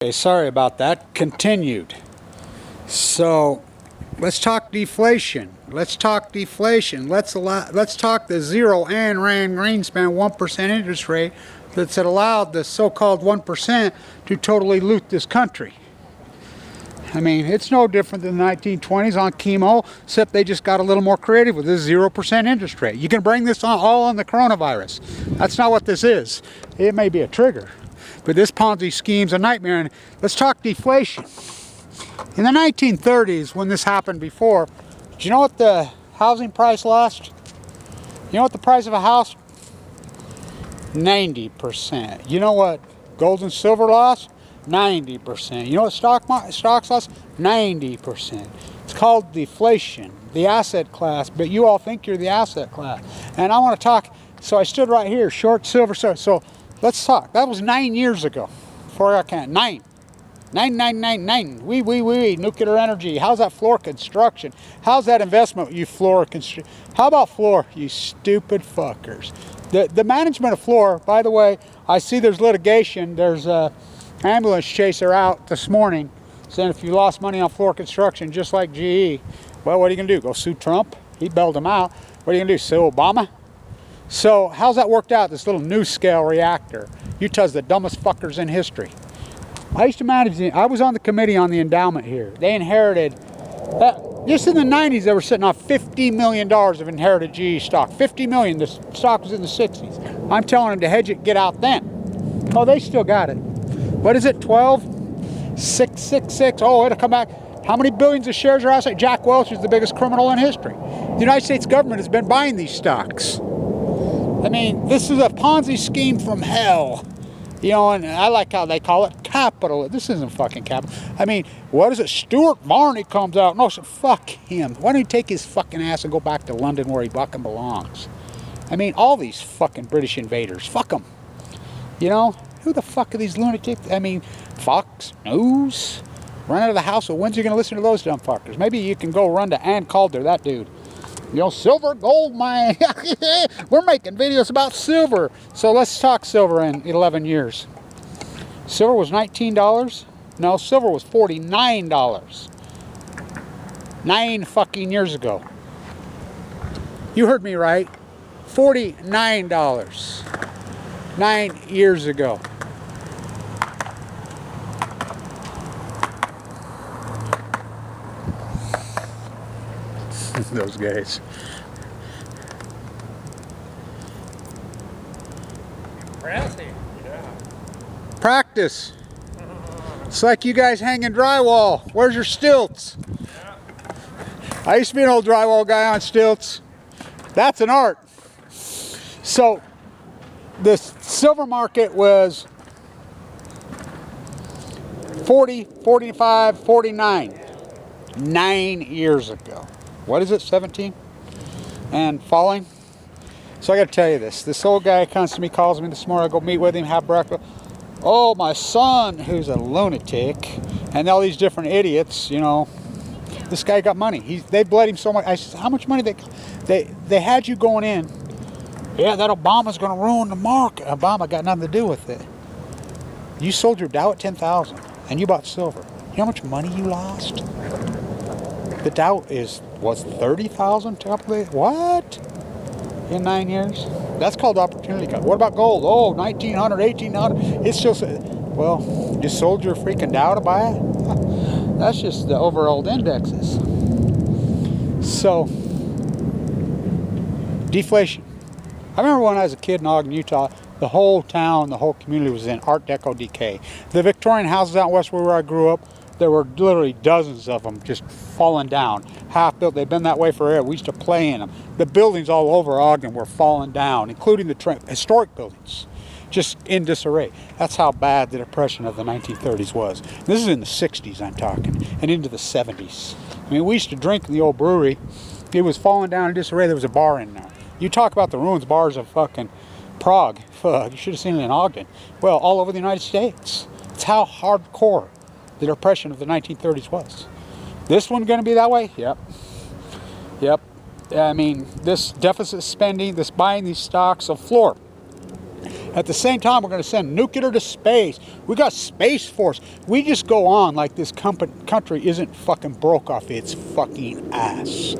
Okay, sorry about that. Continued. So let's talk deflation. Let's talk deflation. Let's talk the zero Ayn Rand Greenspan 1% interest rate that's allowed the so-called 1% to totally loot this country. I mean, it's no different than the 1920s on chemo, except they just got a little more creative with this 0% interest rate. You can bring this all on the coronavirus. That's not what this is. It may be a trigger, but this Ponzi scheme's a nightmare. And let's talk deflation. In the 1930s, when this happened before, do you know what the housing price lost? You know what the price of a house? 90%. You know what gold and silver lost? 90%. You know what stocks lost? 90%. It's called deflation, the asset class, but you all think you're the asset class. And I want to talk, so I stood right here, short silver. So let's talk. That was 9 years ago. Before I count, 9. 9. Nuclear energy. How's that floor construction? How's that investment, you floor construction? How about floor, you stupid fuckers? The management of floor, by the way, I see there's litigation. There's a ambulance chaser out this morning saying if you lost money on floor construction, just like GE, well, what are you going to do? Go sue Trump? He bailed him out. What are you going to do? Sue Obama? So how's that worked out, this little NuScale reactor? Utah's the dumbest fuckers in history. I used to manage I was on the committee on the endowment here. They inherited, just in the 90s, they were sitting on $50 million of inherited GE stock. $50 million, the stock was in the 60s. I'm telling them to hedge it, get out then. Oh, they still got it. What is it, 12,666? Oh, it'll come back. How many billions of shares are outside? Jack Welch is the biggest criminal in history. The United States government has been buying these stocks. I mean, this is a Ponzi scheme from hell. You know, and I like how they call it capital. This isn't fucking capital. I mean, what is it? Stuart Varney comes out. No, so fuck him. Why don't he take his fucking ass and go back to London where he fucking belongs? I mean, all these fucking British invaders. Fuck them. You know? Who the fuck are these lunatics? I mean, Fox News? Run out of the house. So when's you going to listen to those dumb fuckers? Maybe you can go run to Ann Calder, that dude. You know, silver, gold mine. We're making videos about silver. So let's talk silver in 11 years. Silver was $19. No, silver was $49. 9 fucking years ago. You heard me right. $49. 9 years ago. Those guys. Practice. It's like you guys hanging drywall. Where's your stilts? I used to be an old drywall guy on stilts. That's an art. So the silver market was 40, 45, 49 9 years ago. What is it, 17? And falling. So I got to tell you this. This old guy comes to me, calls me this morning. I go meet with him, have breakfast. Oh, my son, who's a lunatic, and all these different idiots, you know. This guy got money. They bled him so much. I said, how much money they had you going in? Yeah, that Obama's going to ruin the market. Obama got nothing to do with it. You sold your Dow at 10,000, and you bought silver. You know how much money you lost? The Dow was 30,000. What? In 9 years? That's called opportunity cost. What about gold? Oh, 1,900, 1,800. It's just, well, you sold your freaking Dow to buy it? That's just the overall indexes. So, deflation. I remember when I was a kid in Ogden, Utah, the whole town, the whole community was in Art Deco decay. The Victorian houses out west where I grew up, there were literally dozens of them just falling down, half built. They've been that way forever. We used to play in them. The buildings all over Ogden were falling down, including the historic buildings, just in disarray. That's how bad the Depression of the 1930s was. This is in the 60s I'm talking, and into the 70s. I mean, we used to drink in the old brewery. It was falling down in disarray. There was a bar in there. You talk about the ruins bars of fucking Prague. Fuck, you should have seen it in Ogden. Well, all over the United States. It's how hardcore the Depression of the 1930s was. This one going to be that way? Yep. I mean, this deficit spending, this buying these stocks, a floor. At the same time, we're going to send nuclear to space. We got Space Force. We just go on like this country isn't fucking broke off its fucking ass.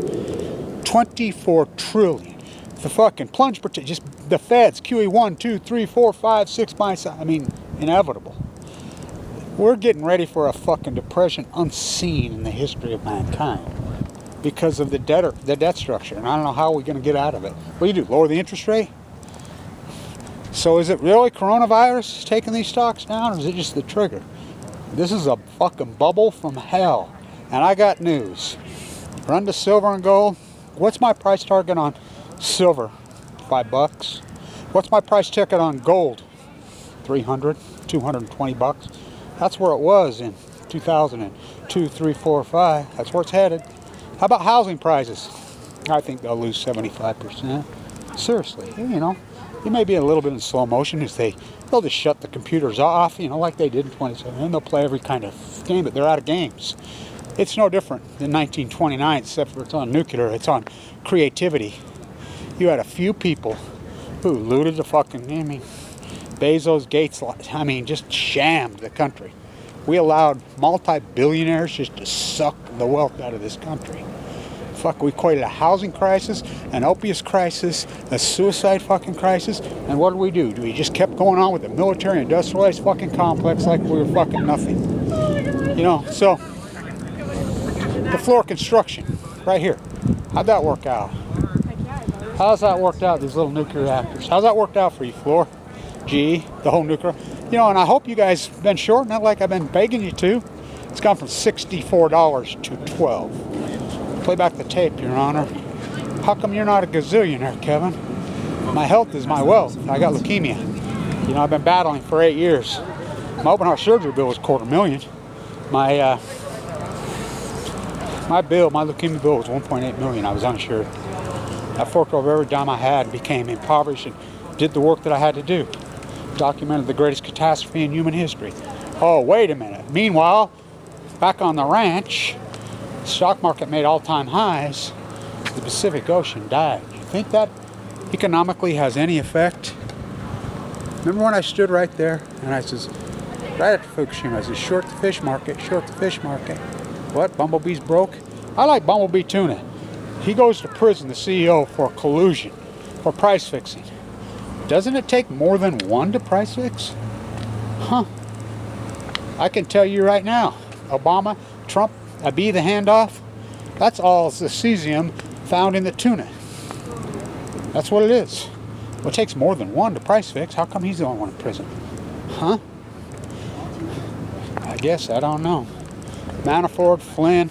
24 trillion. The fucking plunge, just the feds, QE 1, 2, 3, 4, 5, 6, I mean, inevitable. We're getting ready for a fucking depression unseen in the history of mankind because of the debt structure. And I don't know how we're going to get out of it. What do you do, lower the interest rate? So is it really coronavirus taking these stocks down, or is it just the trigger? This is a fucking bubble from hell. And I got news. Run to silver and gold. What's my price target on silver? $5. What's my price ticket on gold? 300, 220 bucks. That's where it was in 2002, 3, 4, 5. That's where it's headed. How about housing prices? I think they'll lose 75%. Seriously, you know, you may be a little bit in slow motion as they'll just shut the computers off, you know, like they did in 2017. And they'll play every kind of game, but they're out of games. It's no different than 1929, except for it's on nuclear, it's on creativity. You had a few people who looted the fucking, I mean, Bezos, Gates, I mean, just shammed the country. We allowed multi-billionaires just to suck the wealth out of this country. Fuck, we created a housing crisis, an opiate crisis, a suicide fucking crisis, and what did? We just kept going on with the military industrialized fucking complex like we were fucking nothing. You know, so, the floor construction, right here. How'd that work out? How's that worked out, these little nuclear reactors? How's that worked out for you, Floor? GE, the whole nuclear. You know, and I hope you guys have been short, not like I've been begging you to. It's gone from $64 to $12. Play back the tape, Your Honor. How come you're not a gazillionaire, Kevin? My health is my wealth. I got leukemia. You know, I've been battling for 8 years. My open heart surgery bill was $250,000. My leukemia bill was $1.8 million. I was uninsured. I forked over every dime I had and became impoverished and did the work that I had to do. Documented the greatest catastrophe in human history. Oh, wait a minute. Meanwhile, back on the ranch, the stock market made all-time highs. The Pacific Ocean died. You think that economically has any effect? Remember when I stood right there and I says, right after Fukushima, I says, short the fish market, short the fish market. What, Bumblebee's broke? I like Bumblebee Tuna. He goes to prison, the CEO, for collusion, for price fixing. Doesn't it take more than one to price fix? Huh. I can tell you right now, Obama, Trump, Abiy the handoff, that's all the cesium found in the tuna. That's what it is. Well, it takes more than one to price fix. How come he's the only one in prison? Huh? I guess, I don't know. Manafort, Flynn,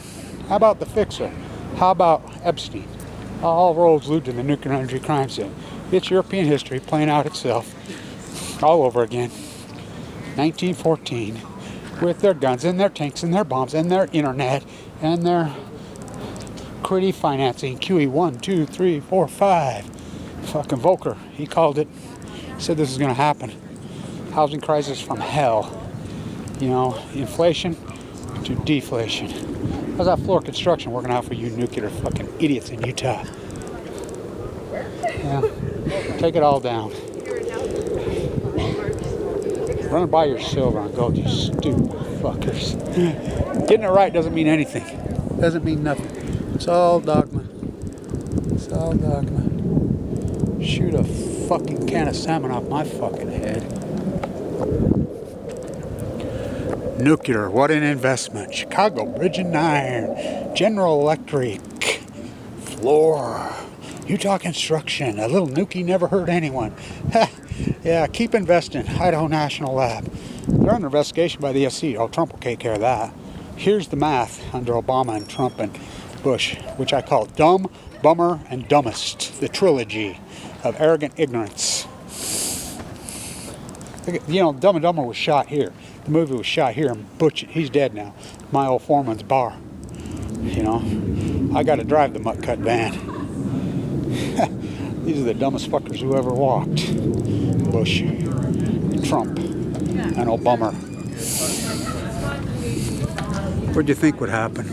how about the fixer? How about Epstein? All roads lead to the nuclear energy crime scene. It's European history playing out itself all over again. 1914, with their guns and their tanks and their bombs and their internet and their creative financing. QE 1, 2, 3, 4, 5. Fucking Volcker, he called it. He said this is going to happen. Housing crisis from hell. You know, inflation to deflation. How's that floor construction working out for you nuclear fucking idiots in Utah? Yeah, take it all down. Run by your silver and gold, you stupid fuckers. Getting it right doesn't mean anything. Doesn't mean nothing. It's all dogma. It's all dogma. Shoot a fucking can of salmon off my fucking head. Nuclear, what an investment. Chicago Bridge and Iron, General Electric, Floor, Utah Construction, a little nuke never hurt anyone. Yeah, keep investing. Idaho National Lab. They're under investigation by the SEC. Oh, Trump will take care of that. Here's the math under Obama and Trump and Bush, which I call Dumb, Bummer, and Dumbest. The trilogy of arrogant ignorance. You know, Dumb and Dumber was shot here. The movie was shot here, and Butch, he's dead now. My old foreman's bar. You know, I got to drive the mutt cut van. These are the dumbest fuckers who ever walked. Bush, Trump, and Obama. What do you think would happen?